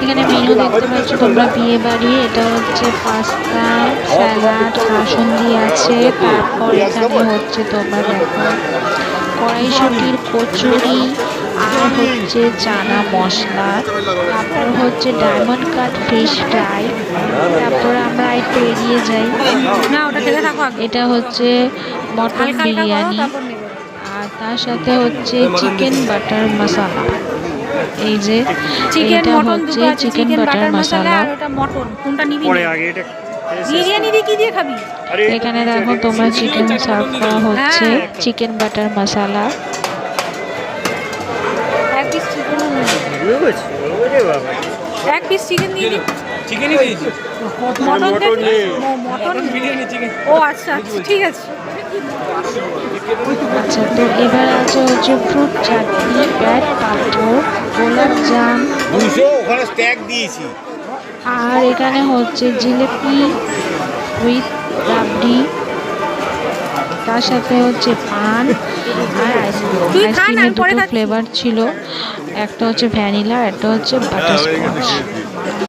এখানে মেনু দেখতে পাচ্ছ তোমরা, বিয়ে বাড়ি। এটা হচ্ছে পাস্তা, স্যালাড, কাসুন্দি আছে। তারপর এখানে হচ্ছে তোমার দেখো কড়াইশুঁটির কচুরি, আর হচ্ছে চানা মশলা, তারপর হচ্ছে ডায়মন্ড কাট ফিশ ফ্রাই। তারপর আমরা একটু এগিয়ে যাই, না ওটা খেতে থাকো, এটা হচ্ছে মটন বিরিয়ানি, আর তার সাথে হচ্ছে চিকেন বাটার মশলা। এই যে চিকেন এটা মটন হচ্ছে দুটো আছে, চিকেন বাটার মশলা। আর ওটা মটন। কোনটা নিবি? পরে আগে এটা বিরিয়ানি দিয়ে কি দিয়ে খাবি? এখানে দেখো তোমরা চিকেন সার্ভ করা হচ্ছে, চিকেন বাটার মশলা। এক পিস চিকেন, বাবা এক পিস চিকেন দিয়ে দিন। চিকেনই দিয়েছি, মটন নেই। Mutton biryani chicken. ও আচ্ছা আচ্ছা ঠিক আছে। আচ্ছা, তো এবার আছে হচ্ছে ফ্রুট চাটনি, ব্রেড পাঁপড়, গোলাপ জাম, 200 ওখানে স্ট্যাক দিয়েছি। আর এখানে হচ্ছে জিলিপি উইথ রাবড়ি, তার সাথে হচ্ছে পান আর তুই খা না, আইসক্রিমের আমি পরে দুটো খাচ্ছি। ফ্লেভার ছিল, একটা হচ্ছে ভ্যানিলা, একটা হচ্ছে বাটারস্কচ।